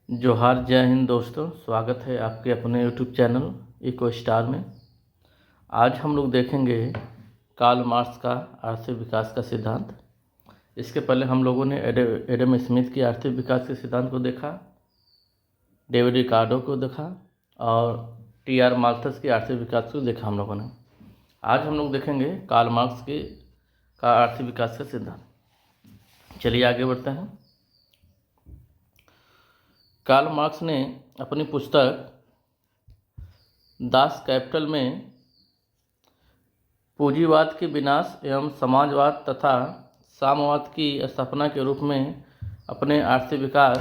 जोहार, जय हिंद दोस्तों। स्वागत है आपके अपने यूट्यूब चैनल इको स्टार में। आज हम लोग देखेंगे कार्ल मार्क्स का आर्थिक विकास का सिद्धांत। इसके पहले हम लोगों ने एडम स्मिथ की आर्थिक विकास के सिद्धांत को देखा, डेविड रिकार्डो को देखा और टी.आर. माल्थस की आर्थिक विकास को देखा हम लोगों ने। आज हम लोग देखेंगे कार्ल मार्क्स का आर्थिक विकास का सिद्धांत। चलिए आगे बढ़ते हैं। कार्ल मार्क्स ने अपनी पुस्तक दास कैपिटल में पूंजीवाद के विनाश एवं समाजवाद तथा साम्यवाद की स्थापना के रूप में अपने आर्थिक विकास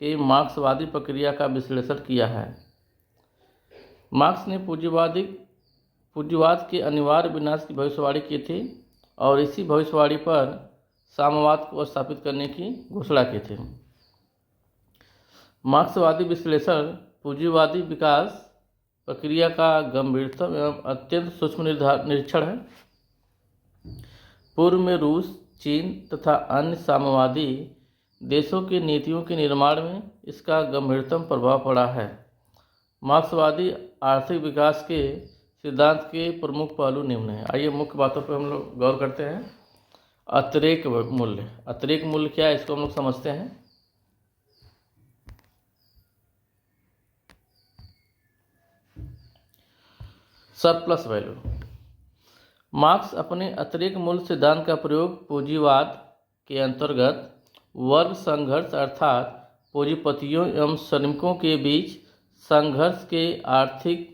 की मार्क्सवादी प्रक्रिया का विश्लेषण किया है। मार्क्स ने पूंजीवाद के अनिवार्य विनाश की भविष्यवाणी की थी और इसी भविष्यवाणी पर साम्यवाद को स्थापित करने की घोषणा की थी। मार्क्सवादी विश्लेषण पूंजीवादी विकास प्रक्रिया का गंभीरतम एवं अत्यंत सूक्ष्म निरीक्षण है। पूर्व में रूस, चीन तथा अन्य साम्यवादी देशों की नीतियों के निर्माण में इसका गंभीरतम प्रभाव पड़ा है। मार्क्सवादी आर्थिक विकास के सिद्धांत के प्रमुख पहलू निम्न हैं। आइए मुख्य बातों पर हम लोग गौर करते हैं। अतिरेक मूल्य। अतिरेक मूल्य क्या है, इसको हम लोग समझते हैं। Surplus value. मार्क्स अपने अतिरेक मूल्य सिद्धांत का प्रयोग पूंजीवाद के अंतर्गत वर्ग संघर्ष अर्थात पूंजीपतियों एवं श्रमिकों के बीच संघर्ष के आर्थिक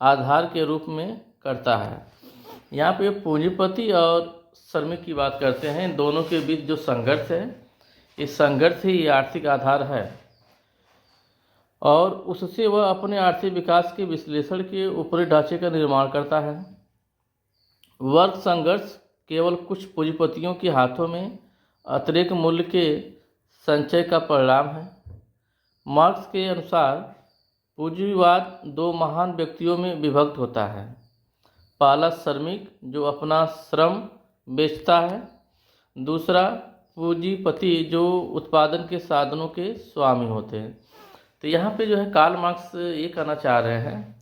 आधार के रूप में करता है। यहाँ पे पूंजीपति और श्रमिक की बात करते हैं। इन दोनों के बीच जो संघर्ष है, इस संघर्ष ही आर्थिक आधार है और उससे वह अपने आर्थिक विकास के विश्लेषण के ऊपरी ढांचे का निर्माण करता है। वर्ग संघर्ष केवल कुछ पूंजीपतियों के हाथों में अतिरेक मूल्य के संचय का परिणाम है। मार्क्स के अनुसार पूंजीवाद दो महान व्यक्तियों में विभक्त होता है। पहला श्रमिक जो अपना श्रम बेचता है, दूसरा पूंजीपति जो उत्पादन के साधनों के स्वामी होते हैं। तो यहाँ पे जो है कार्ल मार्क्स ये कहना चाह रहे हैं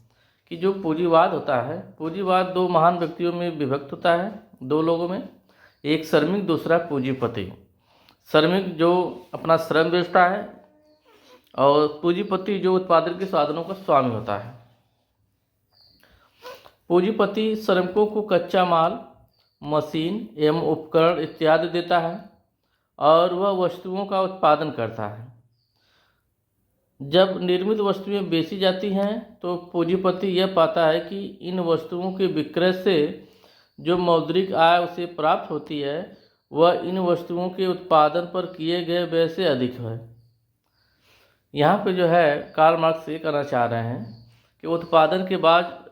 कि जो पूंजीवाद होता है, पूंजीवाद दो महान व्यक्तियों में विभक्त होता है, दो लोगों में, एक श्रमिक दूसरा पूंजीपति। श्रमिक जो अपना श्रम बेचता है और पूंजीपति जो उत्पादन के साधनों का स्वामी होता है। पूंजीपति श्रमिकों को कच्चा माल, मशीन एवं उपकरण इत्यादि देता है और वह वस्तुओं का उत्पादन करता है। जब निर्मित वस्तुएं बेची जाती हैं तो पूंजीपति यह पाता है कि इन वस्तुओं के विक्रय से जो मौद्रिक आय उसे प्राप्त होती है वह इन वस्तुओं के उत्पादन पर किए गए व्यय से अधिक है। यहाँ पे जो है कार्ल मार्क्स ये कहना चाह रहे हैं कि उत्पादन के बाद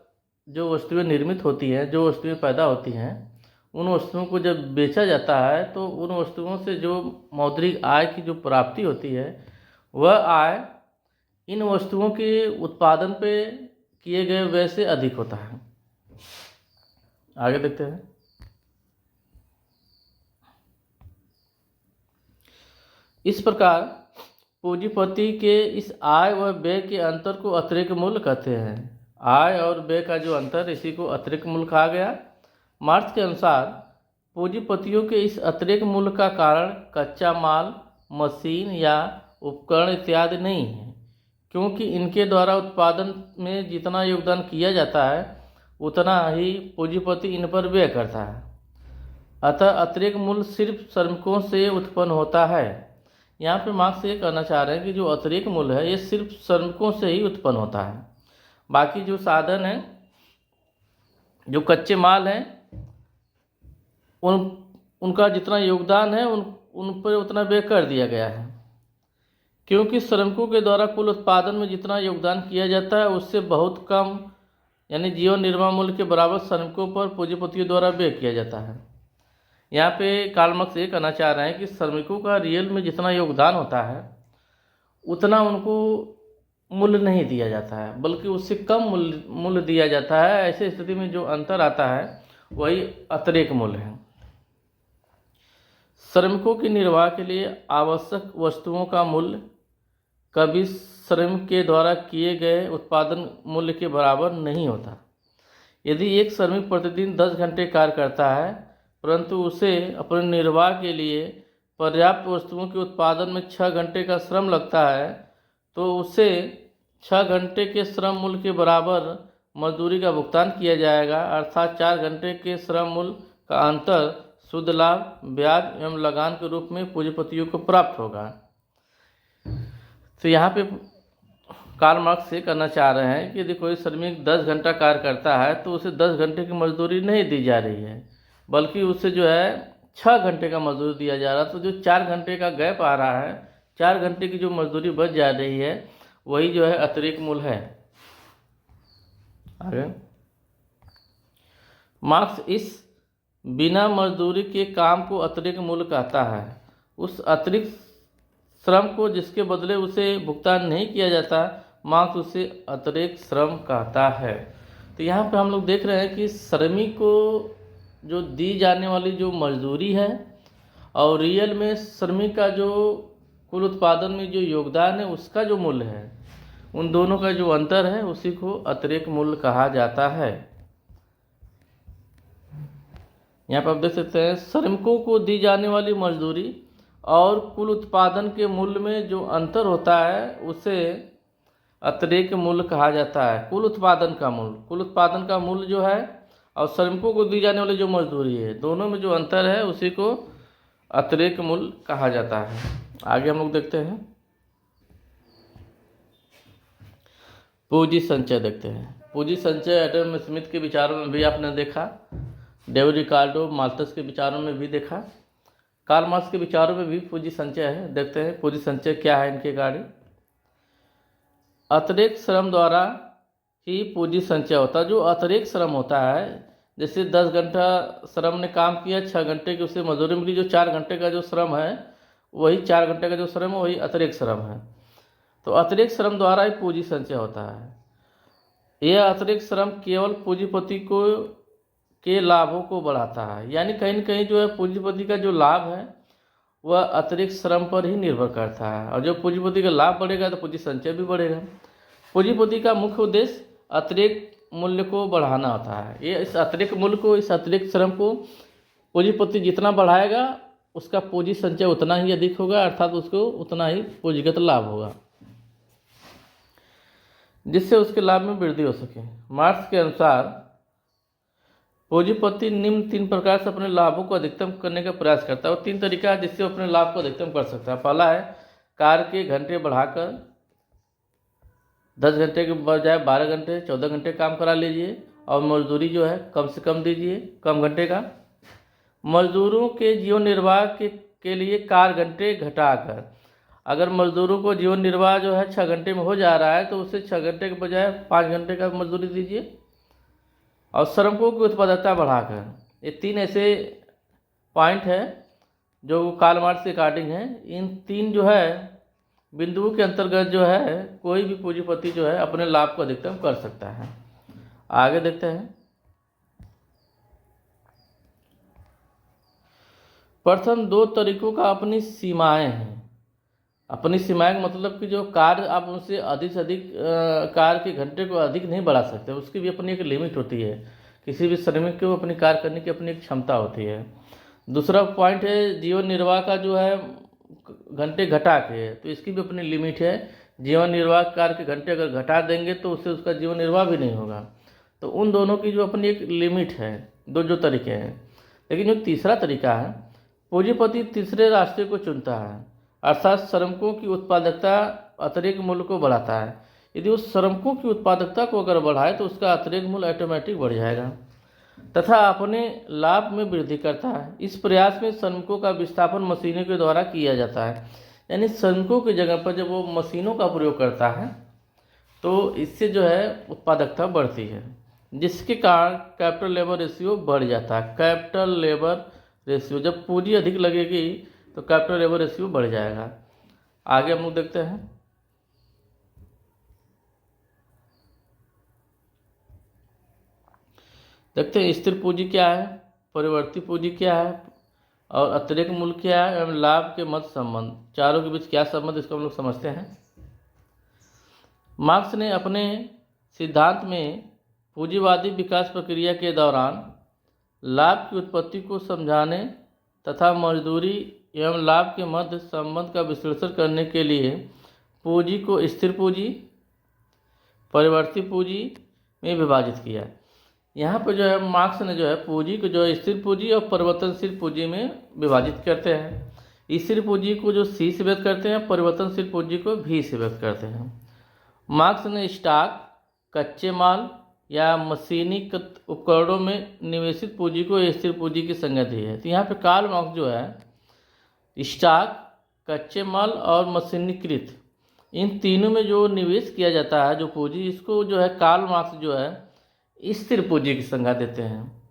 जो वस्तुएं निर्मित होती हैं, जो वस्तुएं पैदा होती हैं, उन वस्तुओं को जब बेचा जाता है तो उन वस्तुओं से जो मौद्रिक आय की जो प्राप्ति होती है वह आय इन वस्तुओं के उत्पादन पे किए गए व्यय से अधिक होता है। आगे देखते हैं। इस प्रकार पूंजीपति के इस आय व व्यय के अंतर को अतिरेक मूल्य कहते हैं। आय और व्यय का जो अंतर, इसी को अतिरेक मूल्य कहा गया। मार्क्स के अनुसार पूंजीपतियों के इस अतिरेक मूल्य का कारण कच्चा माल, मशीन या उपकरण इत्यादि नहीं है, क्योंकि इनके द्वारा उत्पादन में जितना योगदान किया जाता है उतना ही पूंजीपति इन पर व्यय करता है। अतः अतिरेक मूल्य सिर्फ श्रमिकों से उत्पन्न होता है। यहाँ पे मार्क्स ये कहना चाह रहे हैं कि जो अतिरेक मूल्य है ये सिर्फ श्रमिकों से ही उत्पन्न होता है। बाकी जो साधन हैं, जो कच्चे माल हैं, उनका जितना योगदान है उन पर उतना व्यय कर दिया गया है, क्योंकि श्रमिकों के द्वारा कुल उत्पादन में जितना योगदान किया जाता है उससे बहुत कम, यानी जीवन निर्वाह मूल्य के बराबर श्रमिकों पर पूंजीपतियों द्वारा व्यय किया जाता है। यहाँ पे कार्ल मार्क्स ये कहना चाह रहे हैं कि श्रमिकों का रियल में जितना योगदान होता है उतना उनको मूल्य नहीं दिया जाता है, बल्कि उससे कम मूल्य दिया जाता है। ऐसे स्थिति में जो अंतर आता है वही अतिरेक मूल्य है। श्रमिकों के निर्वाह के लिए आवश्यक वस्तुओं का मूल्य कभी श्रमिक के द्वारा किए गए उत्पादन मूल्य के बराबर नहीं होता। यदि एक श्रमिक प्रतिदिन 10 घंटे कार्य करता है परंतु उसे अपने निर्वाह के लिए पर्याप्त वस्तुओं के उत्पादन में 6 घंटे का श्रम लगता है तो उसे 6 घंटे के श्रम मूल्य के बराबर मजदूरी का भुगतान किया जाएगा, अर्थात 4 घंटे के श्रम मूल्य का अंतर शुद्ध लाभ, ब्याज एवं लगान के रूप में पूंजीपतियों को प्राप्त होगा। तो यहाँ पे कार्ल मार्क्स ये करना चाह रहे हैं कि यदि कोई श्रमिक 10 घंटा कार्य करता है तो उसे 10 घंटे की मजदूरी नहीं दी जा रही है, बल्कि उसे जो है 6 घंटे का मजदूरी दिया जा रहा है। तो जो 4 घंटे का गैप आ रहा है, 4 घंटे की जो मजदूरी बच जा रही है वही जो है अतिरिक्त मूल्य है। आगे मार्क्स इस बिना मजदूरी के काम को अतिरिक्त मूल्य कहता है। उस अतिरिक्त श्रम को जिसके बदले उसे भुगतान नहीं किया जाता, मार्क्स उसे अतिरिक्त श्रम कहता है। तो यहाँ पे हम लोग देख रहे हैं कि श्रमिक को जो दी जाने वाली जो मजदूरी है और रियल में श्रमिक का जो कुल उत्पादन में जो योगदान है उसका जो मूल्य है, उन दोनों का जो अंतर है उसी को अतिरिक्त मूल्य कहा जाता है। यहाँ पर आप देख सकते हैं श्रमिकों को दी जाने वाली मजदूरी और कुल उत्पादन के मूल्य में जो अंतर होता है उसे अतिरिक्त मूल्य कहा जाता है। कुल उत्पादन का मूल्य जो है और श्रमिकों को दी जाने वाली जो मजदूरी है, दोनों में जो अंतर है उसी को अतिरिक्त मूल्य कहा जाता है। आगे हम लोग देखते हैं पूंजी संचय देखते हैं। पूंजी संचय एडम स्मिथ के विचारों में भी आपने देखा, डेविड रिकार्डो माल्थस के विचारों में भी देखा, कार्ल मार्क्स के विचारों में भी पूंजी संचय है। देखते हैं पूंजी संचय क्या है इनके गाड़ी। अतिरिक्त श्रम द्वारा ही पूंजी संचय होता है। जो अतिरिक्त श्रम होता है, जैसे 10 घंटा श्रम ने काम किया, 6 घंटे की उसे मजदूरी मिली, जो 4 घंटे का जो श्रम है वही 4 घंटे का जो श्रम है वही अतिरिक्त श्रम है। तो अतिरिक्त श्रम द्वारा ही पूंजी संचय होता है। यह अतिरिक्त श्रम केवल पूंजीपति को के लाभों को बढ़ाता है, यानी कहीं न कहीं जो है पूंजीपति का जो लाभ है वह अतिरिक्त श्रम पर ही निर्भर करता है, और जब पूंजीपति का लाभ बढ़ेगा तो पूंजी संचय भी बढ़ेगा। पूंजीपति का मुख्य उद्देश्य अतिरिक्त मूल्य को बढ़ाना होता है। ये इस अतिरिक्त मूल्य को, इस अतिरिक्त श्रम को पूंजीपति जितना बढ़ाएगा उसका पूंजी संचय उतना ही अधिक होगा, अर्थात उसको उतना ही पूंजीगत लाभ होगा, जिससे उसके लाभ में वृद्धि हो सके। मार्क्स के अनुसार पूंजीपति निम्न 3 प्रकार से अपने लाभों को अधिकतम करने का प्रयास करता है। और 3 तरीका है जिससे वो अपने लाभ को अधिकतम कर सकता है। पहला है कार्य के घंटे बढ़ाकर 10 घंटे के बजाय 12 घंटे 14 घंटे काम करा लीजिए, और मजदूरी जो है कम से कम दीजिए, कम घंटे का। मजदूरों के जीवन निर्वाह के लिए कार्य घंटे घटाकर, अगर मजदूरों को जीवन निर्वाह जो है 6 घंटे में हो जा रहा है तो उसे 6 घंटे के बजाय 5 घंटे का मजदूरी दीजिए, और श्रमिकों की उत्पादकता बढ़ाकर। ये 3 ऐसे पॉइंट है जो कार्ल मार्क्स के अकॉर्डिंग है। इन 3 जो है बिंदुओं के अंतर्गत जो है कोई भी पूंजीपति जो है अपने लाभ को अधिकतम कर सकता है। आगे देखते हैं। प्रथम 2 तरीकों का अपनी सीमाएं हैं। अपनी सीमाएं का मतलब कि जो कार्य आप उनसे अधिक से अधिक कार्य के घंटे को अधिक नहीं बढ़ा सकते, उसकी भी अपनी एक लिमिट होती है। किसी भी श्रमिक को अपनी कार्य करने की अपनी एक क्षमता होती है। दूसरा पॉइंट है जीवन निर्वाह का जो है घंटे घटा के, तो इसकी भी अपनी लिमिट है। जीवन निर्वाह कार्य के घंटे अगर घटा देंगे तो उससे उसका जीवन निर्वाह भी नहीं होगा। तो उन दोनों की जो अपनी एक लिमिट है, जो तरीके हैं। लेकिन जो तीसरा तरीका है, पूंजीपति तीसरे रास्ते को चुनता है, अर्थात श्रमिकों की उत्पादकता अतिरिक्त मूल्य को बढ़ाता है। यदि उस श्रमिकों की उत्पादकता को अगर बढ़ाए तो उसका अतिरिक्त मूल्य ऑटोमेटिक बढ़ जाएगा तथा अपने लाभ में वृद्धि करता है। इस प्रयास में श्रमिकों का विस्थापन मशीनों के द्वारा किया जाता है, यानी श्रमिकों की जगह पर जब वो मशीनों का प्रयोग करता है तो इससे जो है उत्पादकता बढ़ती है, जिसके कारण कैपिटल लेबर रेशियो बढ़ जाता है। कैपिटल लेबर रेशियो, जब पूंजी अधिक लगेगी तो कैपिटल लेबर रेशियो बढ़ जाएगा। आगे हम लोग देखते हैं। स्थिर पूंजी क्या है, परिवर्ती पूंजी क्या है और अतिरिक्त मूल्य क्या है एवं लाभ के मध्य संबंध, चारों के बीच क्या संबंध, इसको हम लोग समझते हैं। मार्क्स ने अपने सिद्धांत में पूंजीवादी विकास प्रक्रिया के दौरान लाभ की उत्पत्ति को समझाने तथा मजदूरी एवं लाभ के मध्य संबंध का विश्लेषण करने के लिए पूंजी को स्थिर पूंजी, परिवर्ती पूंजी में विभाजित किया। यहाँ पर जो है मार्क्स ने जो है पूंजी को जो है स्थिर पूंजी और परिवर्तनशील पूंजी में विभाजित करते हैं। स्थिर पूंजी को जो सी से व्यक्त करते हैं, परिवर्तनशील पूंजी को भी से व्यक्त करते हैं। मार्क्स ने स्टॉक, कच्चे माल या मशीनी उपकरणों में निवेशित पूंजी को स्थिर पूंजी की संज्ञा दी है। तो यहाँ पे कार्ल मार्क्स जो है स्टॉक, कच्चे माल और मशीनीकृत इन तीनों में जो निवेश किया जाता है जो पूंजी, इसको जो है कार्ल मार्क्स जो है स्थिर पूंजी की संज्ञा देते हैं।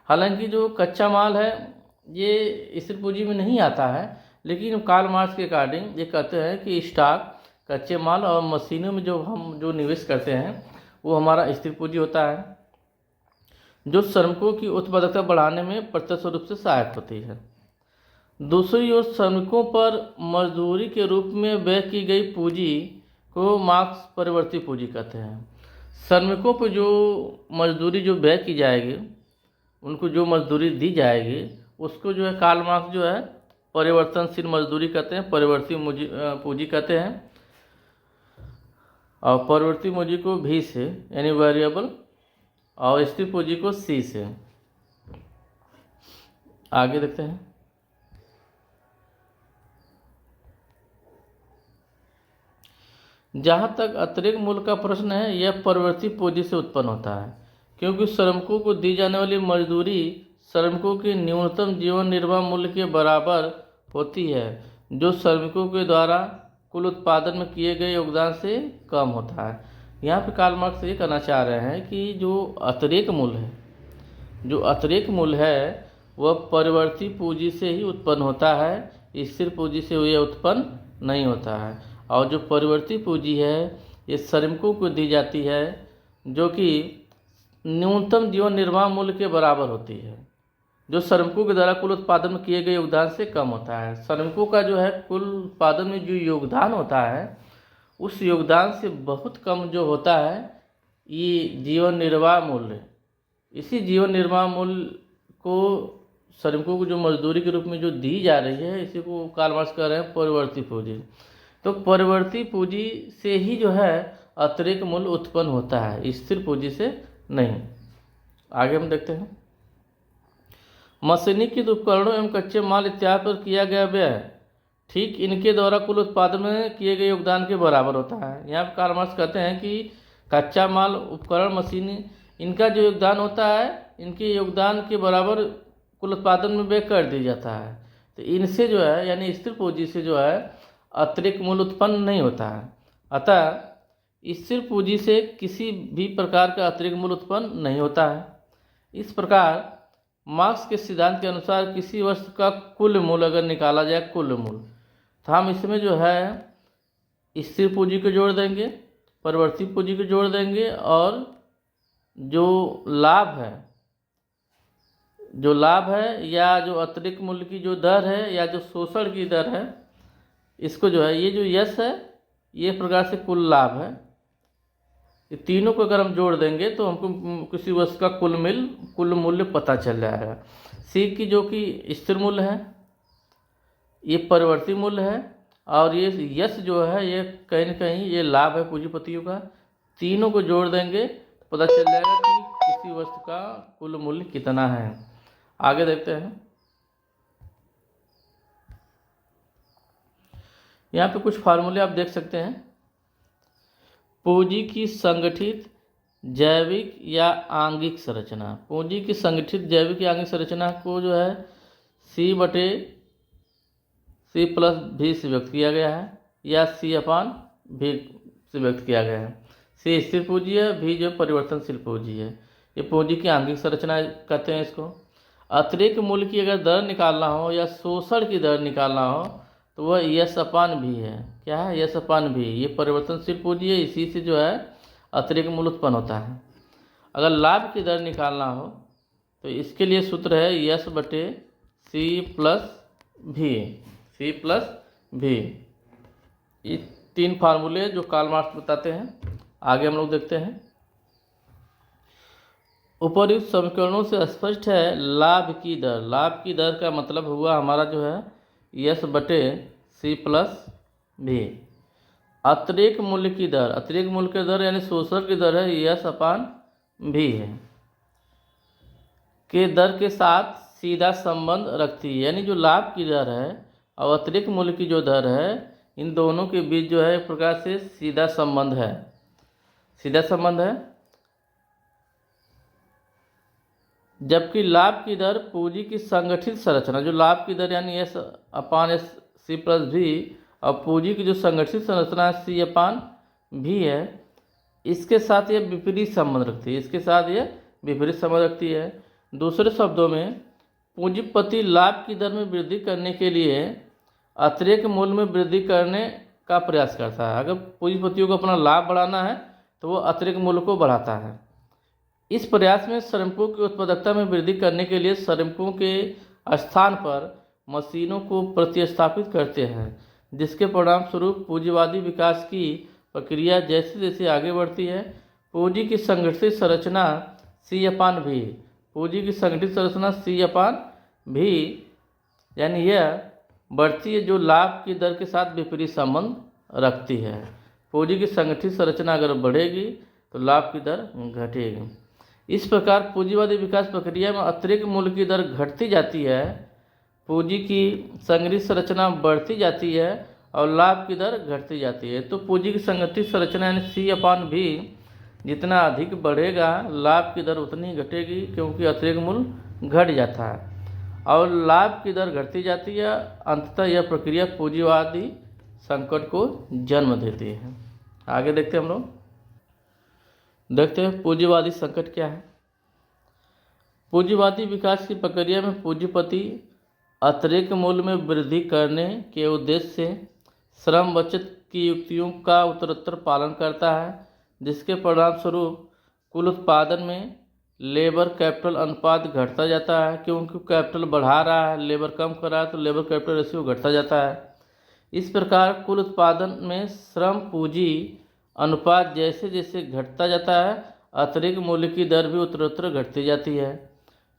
हालांकि जो कच्चा माल है ये स्थिर पूंजी में नहीं आता है, लेकिन कार्ल मार्क्स के अकॉर्डिंग ये कहते हैं कि स्टॉक, कच्चे माल और मशीनों में जो हम जो निवेश करते हैं वो हमारा स्थिर पूंजी होता है, जो श्रमिकों की उत्पादकता बढ़ाने में प्रत्यक्ष रूप से सहायक होती है। दूसरी ओर श्रमिकों पर मजदूरी के रूप में व्यय की गई पूंजी को मार्क्स परिवर्ती पूंजी कहते हैं। श्रमिकों पर जो मजदूरी जो व्यय की जाएगी, उनको जो मजदूरी दी जाएगी, उसको जो है कार्ल मार्क्स जो है परिवर्तनशील मजदूरी कहते हैं, परिवर्ती पूंजी कहते हैं। और परिवर्ती पूंजी को भी से यानी वेरिएबल और स्थिर पूंजी को सी से। आगे देखते हैं। जहाँ तक अतिरिक्त मूल्य का प्रश्न है, यह परिवर्ती पूंजी से उत्पन्न होता है, क्योंकि श्रमिकों को दी जाने वाली मजदूरी श्रमिकों के न्यूनतम जीवन निर्वाह मूल्य के बराबर होती है, जो श्रमिकों के द्वारा कुल उत्पादन में किए गए योगदान से कम होता है। यहाँ पे कार्ल मार्क्स ये कहना चाह रहे हैं कि जो अतिरिक्त मूल्य है वह परिवर्ती पूंजी से ही उत्पन्न होता है, स्थिर पूंजी से यह उत्पन्न नहीं होता है। और जो परिवर्ती पूंजी है ये श्रमिकों को दी जाती है, जो कि न्यूनतम जीवन निर्वाह मूल्य के बराबर होती है, जो श्रमिकों के द्वारा कुल उत्पादन में किए गए योगदान से कम होता है। श्रमिकों का जो है कुल उत्पादन में जो योगदान होता है उस योगदान से बहुत कम जो होता है ये जीवन निर्वाह मूल्य। इसी जीवन निर्वाह मूल्य को श्रमिकों को जो मजदूरी के रूप में जो दी जा रही है, इसी को कार्ल मार्क्स कह रहे हैं परिवर्ती पूंजी। तो परिवर्ती पूंजी से ही जो है अतिरिक्त मूल्य उत्पन्न होता है, स्थिर पूंजी से नहीं। आगे हम देखते हैं। मशीनीकृत उपकरणों एवं कच्चे माल इत्यादि पर किया गया व्यय ठीक इनके द्वारा कुल उत्पादन में किए गए योगदान के बराबर होता है। यहाँ पर कार्ल मार्क्स कहते हैं कि कच्चा माल, उपकरण, मशीन, इनका जो योगदान होता है इनके योगदान के बराबर कुल उत्पादन में व्यय कर दिया जाता है। तो इनसे जो है यानी स्थिर पूंजी से जो है अतिरिक्त मूल्य उत्पन्न नहीं होता है। अतः स्थिर पूंजी से किसी भी प्रकार का अतिरिक्त मूल्य उत्पन्न नहीं होता है। इस प्रकार मार्क्स के सिद्धांत के अनुसार किसी वस्तु का कुल मूल्य अगर निकाला जाए, कुल मूल्य, तो हम इसमें जो है स्थिर पूंजी को जोड़ देंगे, परिवर्ती पूंजी को जोड़ देंगे और जो लाभ है या जो अतिरिक्त मूल्य की जो दर है या जो शोषण की दर है, इसको जो है ये जो यश है ये प्रकार से कुल लाभ है। ये तीनों को अगर हम जोड़ देंगे तो हमको किसी वस्तु का कुल मूल्य पता चल जाएगा। सी की जो कि स्थिर मूल्य है, ये परिवर्ती मूल्य है, और ये यश जो है ये कहीं ना कहीं ये लाभ है पूंजीपतियों का। तीनों को जोड़ देंगे तो पता चल जाएगा कि किसी वस्तु का कुल मूल्य कितना है। आगे देखते हैं। यहाँ पे कुछ फार्मूले आप देख सकते हैं। पूंजी की संगठित जैविक या आंगिक संरचना, पूंजी की संगठित जैविक या आंगिक संरचना को जो है C/C प्लस भी से व्यक्त किया गया है या C/V से व्यक्त किया गया है। C स्थिर पूंजी है, V जो परिवर्तनशील पूंजी है। ये पूंजी की आंगिक संरचना कहते हैं इसको। अतिरिक्त मूल्य की अगर दर निकालना हो या शोषण की दर निकालना हो तो वह S/V है। क्या है? S/V। ये परिवर्तनशील पूंजी है, इसी से जो है अतिरिक्त मूल्य उत्पन्न होता है। अगर लाभ की दर निकालना हो तो इसके लिए सूत्र है S/C+V। ये 3 फार्मूले जो कार्ल मार्क्स बताते हैं। आगे हम लोग देखते हैं। उपर्युक्त समीकरणों से स्पष्ट है लाभ की दर। लाभ की दर का मतलब हुआ हमारा जो है यस बटे सी प्लस भी। अतिरेक मूल्य की दर, अतिरेक मूल्य की दर यानी शोषण की दर है यस अपान भी है के दर के साथ सीधा संबंध रखती है। यानी जो लाभ की दर है और अतिरिक्त मूल्य की जो दर है, इन दोनों के बीच जो है एक प्रकार से सीधा संबंध है, सीधा संबंध है। जबकि लाभ की दर पूंजी की संगठित संरचना, जो लाभ की दर यानी S upon S C plus भी, और पूंजी की जो संगठित संरचना है सी अपान भी है, इसके साथ यह विपरीत संबंध रखती है, इसके साथ यह विपरीत संबंध रखती है। दूसरे शब्दों में पूंजीपति लाभ की दर में वृद्धि करने के लिए अतिरिक्त मूल्य में वृद्धि करने का प्रयास करता है। अगर पूंजीपतियों को अपना लाभ बढ़ाना है तो वो अतिरिक्त मूल्य को बढ़ाता है। इस प्रयास में श्रमिकों की उत्पादकता में वृद्धि करने के लिए श्रमिकों के स्थान पर मशीनों को प्रतिस्थापित करते हैं, जिसके परिणाम स्वरूप पूंजीवादी विकास की प्रक्रिया जैसे जैसे आगे बढ़ती है, पूंजी की संगठित संरचना सी अपान भी, पूंजी की संगठित संरचना सी अपान भी यानी यह बढ़ती है, जो लाभ की दर के साथ विपरीत संबंध रखती है। पूंजी की संगठित संरचना अगर बढ़ेगी तो लाभ की दर घटेगी। इस प्रकार पूंजीवादी विकास प्रक्रिया में अतिरिक्त मूल्य की दर घटती जाती है, पूंजी की संगठित संरचना बढ़ती जाती है और लाभ की दर घटती जाती है। तो पूंजी की संगठित संरचना यानी सी अपान भी जितना अधिक बढ़ेगा लाभ की दर उतनी ही घटेगी, क्योंकि अतिरिक्त मूल्य घट जाता है और लाभ की दर घटती जाती है। अंततः यह प्रक्रिया पूंजीवादी संकट को जन्म देती है। आगे देखते हैं हम लोग, देखते हैं पूंजीवादी संकट क्या है। पूंजीवादी विकास की प्रक्रिया में पूंजीपति अतिरिक्त मूल्य में वृद्धि करने के उद्देश्य से श्रम बचत की युक्तियों का उत्तरोत्तर पालन करता है, जिसके परिणाम स्वरूप कुल उत्पादन में लेबर कैपिटल अनुपात घटता जाता है, क्योंकि कैपिटल बढ़ा रहा है, लेबर कम कर रहा है तो लेबर कैपिटल रेशियो घटता जाता है। इस प्रकार कुल उत्पादन में श्रम पूंजी अनुपात जैसे जैसे घटता जाता है, अतिरिक्त मूल्य की दर भी उत्तरोत्तर घटती जाती है।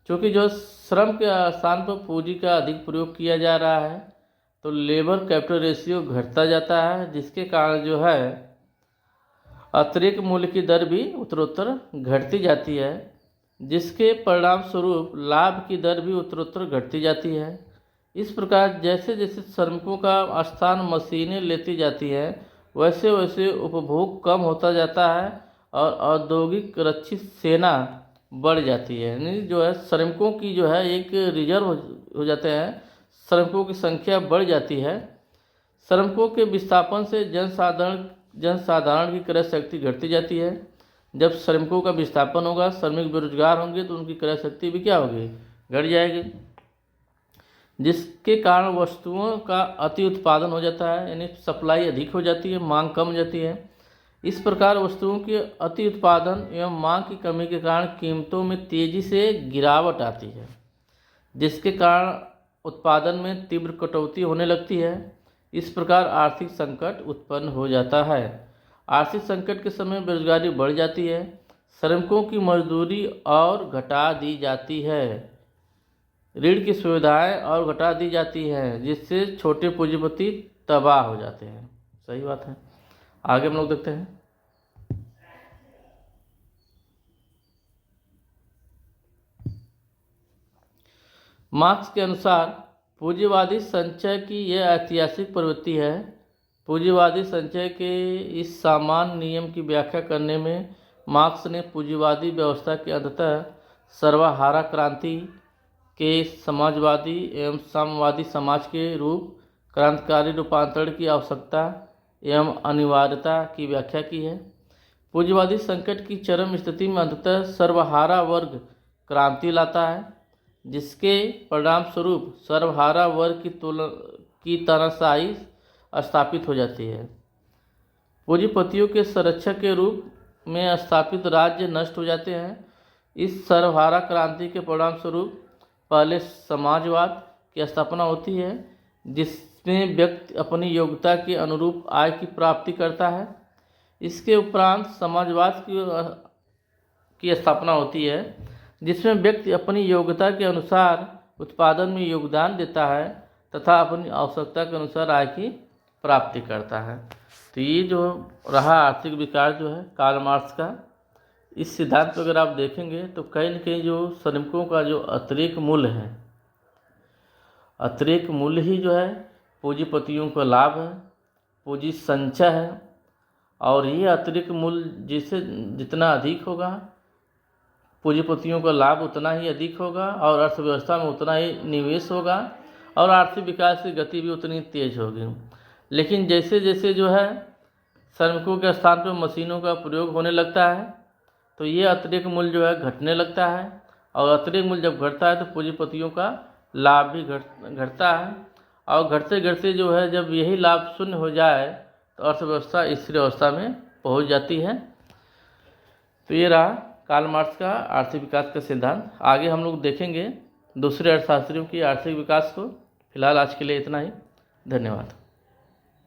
क्योंकि जो श्रम के स्थान पर पूंजी का अधिक प्रयोग किया जा रहा है तो लेबर कैपिटल रेशियो घटता जाता है, जिसके कारण जो है अतिरिक्त मूल्य की दर भी उत्तरोत्तर घटती जाती है, जिसके परिणाम स्वरूप लाभ की दर भी उत्तरोत्तर घटती जाती है। इस प्रकार जैसे जैसे श्रमिकों का स्थान मशीनें लेती जाती हैं, वैसे वैसे उपभोग कम होता जाता है और औद्योगिक रक्षित सेना बढ़ जाती है। यानी जो है श्रमिकों की जो है एक रिजर्व हो जाते हैं, श्रमिकों की संख्या बढ़ जाती है। श्रमिकों के विस्थापन से जनसाधारण की क्रय शक्ति घटती जाती है। जब श्रमिकों का विस्थापन होगा, श्रमिक बेरोजगार होंगे तो उनकी क्रय शक्ति भी क्या होगी, घट जाएगी, जिसके कारण वस्तुओं का अति उत्पादन हो जाता है, यानी सप्लाई अधिक हो जाती है, मांग कम हो जाती है। इस प्रकार वस्तुओं के अति उत्पादन एवं मांग की कमी के कारण कीमतों में तेजी से गिरावट आती है, जिसके कारण उत्पादन में तीव्र कटौती होने लगती है। इस प्रकार आर्थिक संकट उत्पन्न हो जाता है। आर्थिक संकट के समय बेरोजगारी बढ़ जाती है, श्रमिकों की मजदूरी और घटा दी जाती है, ऋण की सुविधाएं और घटा दी जाती हैं, जिससे छोटे पूंजीपति तबाह हो जाते हैं। सही बात है। आगे हम लोग देखते हैं। मार्क्स के अनुसार पूंजीवादी संचय की यह ऐतिहासिक प्रवृत्ति है। पूंजीवादी संचय के इस सामान्य नियम की व्याख्या करने में मार्क्स ने पूंजीवादी व्यवस्था के अंततः सर्वहारा क्रांति के समाजवादी एवं साम्यवादी समाज के रूप क्रांतिकारी रूपांतरण की आवश्यकता एवं अनिवार्यता की व्याख्या की है। पूंजीवादी संकट की चरम स्थिति में अंततः सर्वहारा वर्ग क्रांति लाता है, जिसके परिणाम स्वरूप सर्वहारा वर्ग की तानाशाही स्थापित हो जाती है। पूंजीपतियों के संरक्षक के रूप में स्थापित राज्य नष्ट हो जाते हैं। इस सर्वहारा क्रांति के परिणाम स्वरूप पहले समाजवाद की स्थापना होती है, जिसमें व्यक्ति अपनी योग्यता के अनुरूप आय की प्राप्ति करता है। इसके उपरांत समाजवाद की स्थापना होती है, जिसमें व्यक्ति अपनी योग्यता के अनुसार उत्पादन में योगदान देता है तथा अपनी आवश्यकता के अनुसार आय की प्राप्ति करता है। तो ये जो रहा आर्थिक विकास जो है कार्ल मार्क्स का, इस सिद्धांत पर अगर आप देखेंगे तो कहीं न कहीं जो श्रमिकों का जो अतिरिक्त मूल्य है, अतिरिक्त मूल्य ही जो है पूंजीपतियों का लाभ है, पूंजी संचय है। और ये अतिरिक्त मूल्य जिससे जितना अधिक होगा पूंजीपतियों का लाभ उतना ही अधिक होगा और अर्थव्यवस्था में उतना ही निवेश होगा और आर्थिक विकास की गति भी उतनी तेज होगी। लेकिन जैसे जैसे जो है श्रमिकों के स्थान पर मशीनों का प्रयोग होने लगता है तो ये अतिरिक्त मूल्य जो है घटने लगता है और अतिरिक्त मूल्य जब घटता है तो पूंजीपतियों का लाभ भी घटता है और घटते घटते जो है जब यही लाभ शून्य हो जाए तो अर्थव्यवस्था स्थिर अवस्था में पहुंच जाती है। तो ये रहा कार्ल मार्क्स का आर्थिक विकास का सिद्धांत। आगे हम लोग देखेंगे दूसरे अर्थशास्त्रियों की आर्थिक विकास को। फिलहाल आज के लिए इतना ही। धन्यवाद।